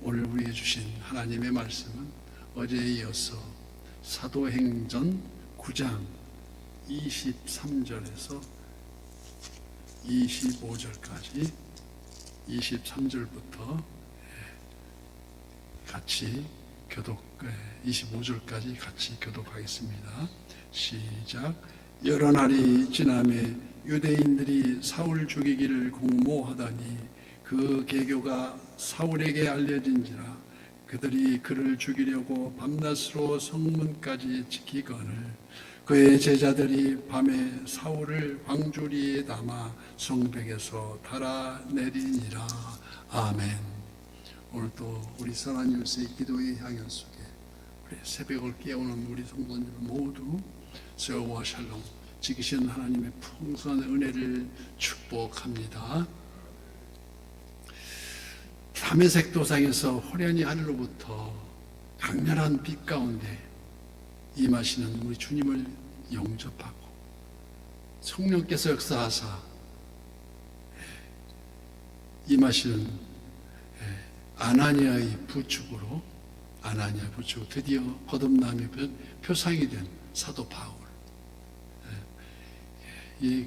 오늘 우리에게 주신 하나님의 말씀은 어제에 이어서 사도행전 9장 23절에서 25절까지 23절부터 같이 25절까지 같이 교독하겠습니다. 시작. 여러 날이 지나매 유대인들이 사울 죽이기를 공모하더니 그 계교가 사울에게 알려진지라 그들이 그를 죽이려고 밤낮으로 성문까지 지키거늘 그의 제자들이 밤에 사울을 광주리에 담아 성벽에서 달아내리니라. 아멘. 오늘도 우리 선한 일세의 기도의 향연 속에 우리 새벽을 깨우는 우리 성도님들 모두 저와 샬롬 지키신 하나님의 풍성한 은혜를 축복합니다. 다메섹 도상에서 호련히 하늘로부터 강렬한 빛 가운데 임하시는 우리 주님을 영접하고 성령께서 역사하사 임하시는 아나니아의 부축으로 드디어 거듭남의 표상이 된 사도 바울.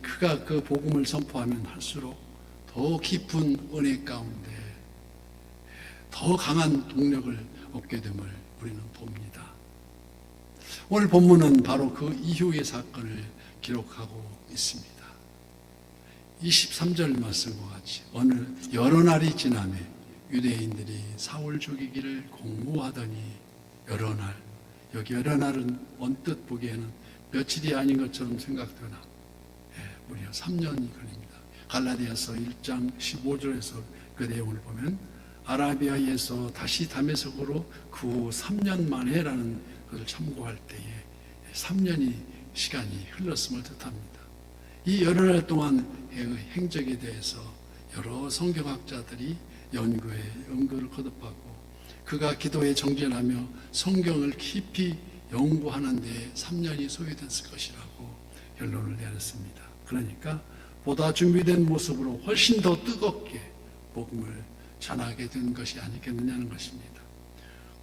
그가 그 복음을 선포하면 할수록 더 깊은 은혜 가운데 더 강한 동력을 얻게 됨을 우리는 봅니다. 오늘 본문은 바로 그 이후의 사건을 기록하고 있습니다. 23절 말씀과 같이 어느 여러 날이 지나매 유대인들이 사울 죽이기를 공모하더니 여러 날, 여기 여러 날은 언뜻 보기에는 며칠이 아닌 것처럼 생각되나 무려 3년이 걸립니다. 갈라디아서 1장 15절에서 그 내용을 보면 아라비아에서 다시 다메섹으로 그 후 3년 만에라는 것을 참고할 때에 3년이 시간이 흘렀음을 뜻합니다. 이 여러 날 동안 행적에 대해서 여러 성경학자들이 연구를 거듭하고 그가 기도에 정진하며 성경을 깊이 연구하는 데 3년이 소요됐을 것이라고 결론을 내렸습니다. 그러니까 보다 준비된 모습으로 훨씬 더 뜨겁게 복음을 전하게 된 것이 아니겠느냐는 것입니다.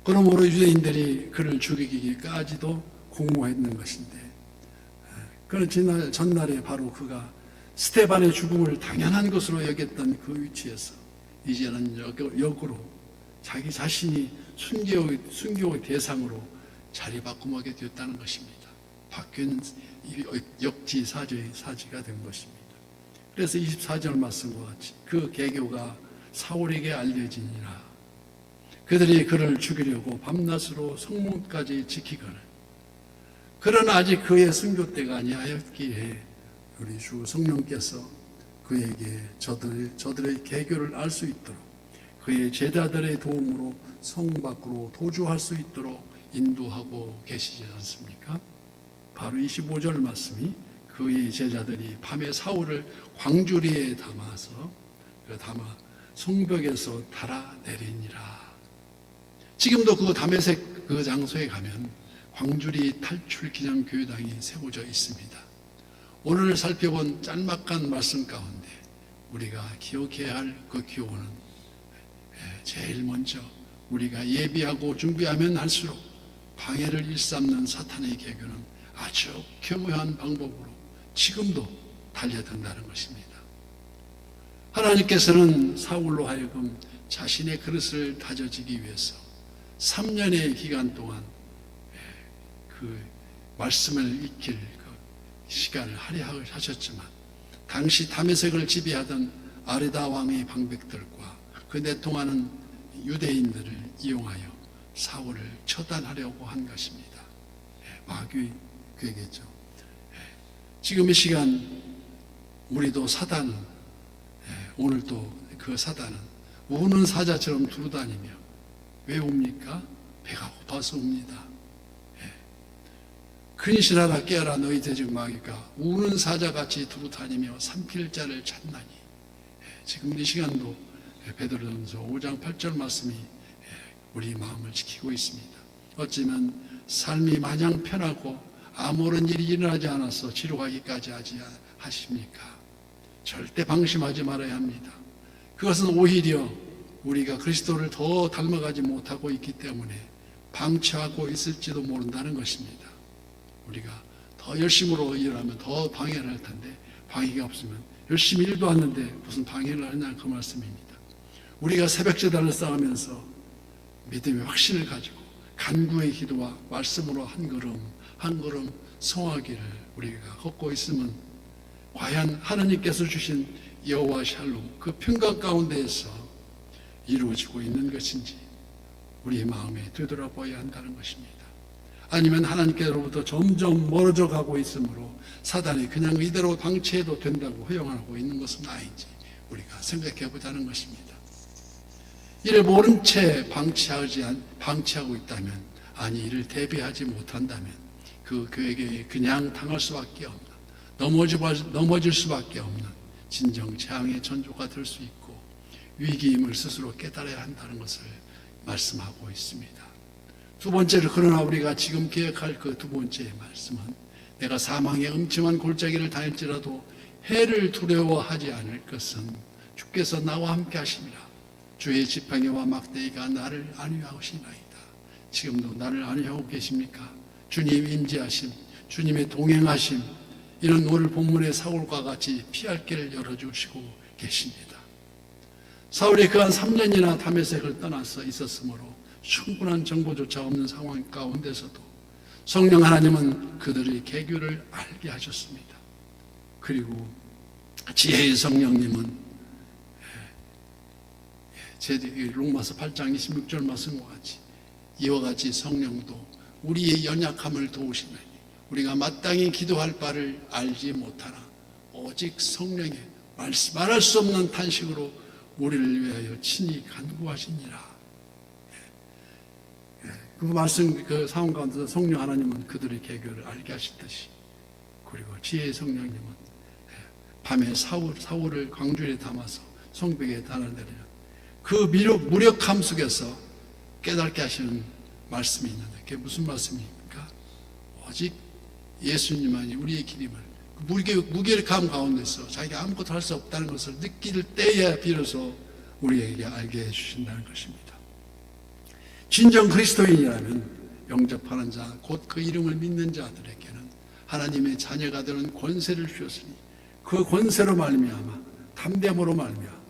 그러므로 유대인들이 그를 죽이기까지도 공모했는 것인데 그는 전날에 바로 그가 스데반의 죽음을 당연한 것으로 여겼던 그 위치에서 이제는 역으로 자기 자신이 순교의 대상으로 자리바꿈하게 되었다는 것입니다. 바뀐 역지사지가 된 것입니다. 그래서 24절 말씀과 같이 그 계교가 사울에게 알려지니라. 그들이 그를 죽이려고 밤낮으로 성문까지 지키거늘 그러나 아직 그의 순교 때가 아니하였기에 우리 주 성령께서 그에게 저들의 계교를 알 수 있도록 그의 제자들의 도움으로 성 밖으로 도주할 수 있도록 인도하고 계시지 않습니까? 바로 25절 말씀이 그의 제자들이 밤에 사울을 광주리에 담아 성벽에서 달아내리니라. 지금도 그 다메섹 그 장소에 가면 광주리 탈출 기념 교회당이 세워져 있습니다. 오늘 살펴본 짤막한 말씀 가운데 우리가 기억해야 할 그 교훈은 제일 먼저 우리가 예비하고 준비하면 할수록 방해를 일삼는 사탄의 계교는 아주 교묘한 방법으로 지금도 달려든다는 것입니다. 하나님께서는 사울로 하여금 자신의 그릇을 다져지기 위해서 3년의 기간 동안 그 말씀을 익힐 그 시간을 할애하셨지만 당시 다메섹을 지배하던 아레다 왕의 방백들과 그 내통하는 유대인들을 이용하여 사울을 처단하려고 한 것입니다. 마귀의 계획이죠. 지금 이 시간 우리도 사단은 오늘도 그 사단은 우는 사자처럼 두루다니며 왜 옵니까? 배가 고파서 옵니다. 근신하라 깨어라 너희 대적 마귀가 우는 사자같이 두루다니며 삼킬 자를 찾나니. 지금 이 시간도 베드로전서 5장 8절 말씀이 우리 마음을 지키고 있습니다. 어쩌면 삶이 마냥 편하고 아무런 일이 일어나지 않아서 지루하기까지 하십니까? 절대 방심하지 말아야 합니다. 그것은 오히려 우리가 그리스도를 더 닮아가지 못하고 있기 때문에 방치하고 있을지도 모른다는 것입니다. 우리가 더 열심으로 일하면 더 방해를 할 텐데 방해가 없으면 열심히 일도 하는데 무슨 방해를 하냐 그 말씀입니다. 우리가 새벽제단을 쌓으면서 믿음의 확신을 가지고 간구의 기도와 말씀으로 한 걸음 성하기를 우리가 걷고 있으면 과연 하나님께서 주신 여호와 샬롬 그 평강 가운데에서 이루어지고 있는 것인지 우리의 마음에 되돌아봐야 한다는 것입니다. 아니면 하나님께로부터 점점 멀어져 가고 있으므로 사단이 그냥 이대로 방치해도 된다고 허용하고 있는 것은 아닌지 우리가 생각해 보자는 것입니다. 이를 모른 채 방치하고 있다면, 아니 이를 대비하지 못한다면 그 교회에 그냥 당할 수밖에 없는, 넘어질 수밖에 없는 진정 재앙의 전조가 될 수 있고 위기임을 스스로 깨달아야 한다는 것을 말씀하고 있습니다. 두 번째로, 그러나 우리가 지금 기억할 그 두 번째 말씀은 내가 사망의 음침한 골짜기를 다닐지라도 해를 두려워하지 않을 것은 주께서 나와 함께 하심이라. 주의 지팡이와 막대기가 나를 안위하시나이다. 지금도 나를 안위하고 계십니까? 주님 임재하심, 주님의 동행하심, 이런 오늘 본문의 사울과 같이 피할 길을 열어주시고 계십니다. 사울이 그한 3년이나 다메섹을 떠나서 있었으므로 충분한 정보조차 없는 상황 가운데서도 성령 하나님은 그들의 계교를 알게 하셨습니다. 그리고 지혜의 성령님은 로마서 8장 26절 말씀과 같이 이와 같이 성령도 우리의 연약함을 도우시나니 우리가 마땅히 기도할 바를 알지 못하나 오직 성령의 말할 수 없는 탄식으로 우리를 위하여 친히 간구하시니라. 그 말씀, 그 상황 가운데서 성령 하나님은 그들의 계교를 알게 하시듯이, 그리고 지혜의 성령님은 밤에 사울을 광주리에 담아서 성벽에 달아내려 그 무력함 속에서 깨닫게 하시는 말씀이 있는데, 그게 무슨 말씀입니까? 오직 예수님만이 우리의 길임을, 무기력함 가운데서 자기가 아무것도 할 수 없다는 것을 느낄 때에 비로소 우리에게 알게 해주신다는 것입니다. 진정 그리스도인이라면 영접하는 자, 곧 그 이름을 믿는 자들에게는 하나님의 자녀가 되는 권세를 주셨으니 그 권세로 말미암아, 담대함으로 말미암아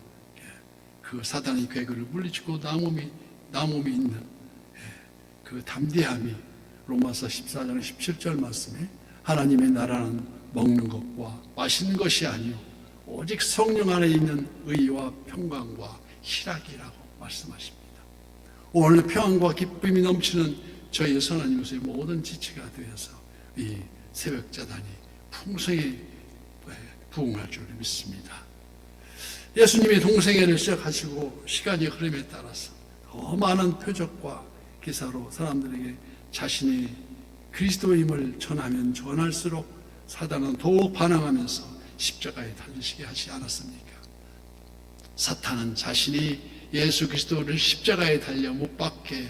그 사단의 괴계를 물리치고 나옴이 있는 그 담대함이 로마서 14장 17절 말씀에 하나님의 나라는 먹는 것과 마시는 것이 아니요 오직 성령 안에 있는 의와 평강과 희락이라고 말씀하십니다. 오늘 평안과 기쁨이 넘치는 저희 선하님의 모든 지체가 되어서 이 새벽자단이 풍성히 부흥할 줄 믿습니다. 예수님이 동성애를 시작하시고 시간이 흐름에 따라서 더 많은 표적과 기사로 사람들에게 자신이 그리스도임을 전하면 전할수록 사단은 더욱 반항하면서 십자가에 달리시게 하지 않았습니까? 사탄은 자신이 예수 그리스도를 십자가에 달려 못 박혀서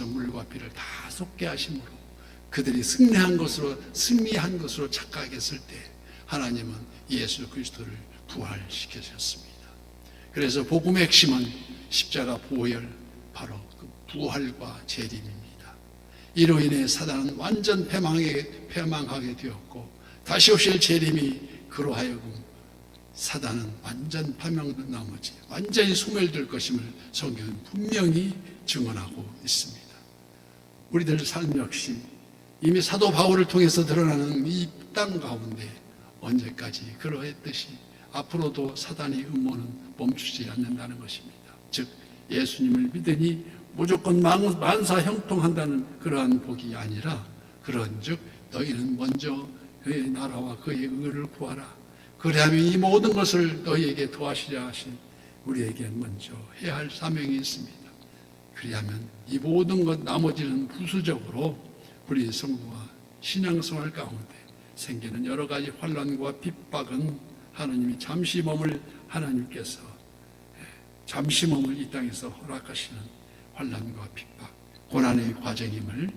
물과 피를 다 쏟게 하심으로 그들이 승리한 것으로 착각했을 때 하나님은 예수 그리스도를 부활시키셨습니다. 그래서 복음의 핵심은 십자가 보혈, 바로 그 부활과 재림입니다. 이로 인해 사단은 완전 패망하게 되었고 다시 오실 재림이 그로 하여금 사단은 완전 파멸된 나머지 완전히 소멸될 것임을 성경은 분명히 증언하고 있습니다. 우리들 삶 역시 이미 사도 바울을 통해서 드러나는 이 땅 가운데 언제까지 그러했듯이 앞으로도 사단의 음모는 멈추지 않는다는 것입니다. 즉 예수님을 믿으니 무조건 만사 형통한다는 그러한 복이 아니라, 그런즉 너희는 먼저 그의 나라와 그의 의를 구하라. 그리하면 이 모든 것을 너희에게 도와주려 하신 우리에게 먼저 해야 할 사명이 있습니다. 그리하면 이 모든 것 나머지는 부수적으로 우리 성도와 신앙생활 가운데 생기는 여러 가지 환난과 핍박은 하나님이 잠시 머물 이 땅에서 허락하시는 환난과 핍박, 고난의 과정임을,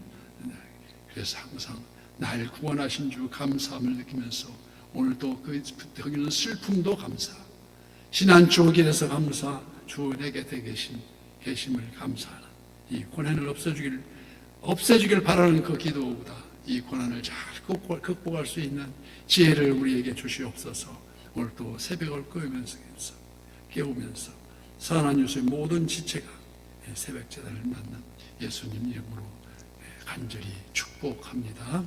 그래서 항상 날 구원하신 주 감사함을 느끼면서 오늘도 거기는 슬픔도 감사, 신한 주길에서 감사, 주 내 곁에 계심을 감사하는 이 고난을 없애주길 바라는 그 기도보다 이 고난을 잘 극복할 수 있는 지혜를 우리에게 주시옵소서. 오늘 또 새벽을 깨우면서 선한 유수의 모든 지체가 새벽 제단을 만난 예수님 이름으로 간절히 축복합니다.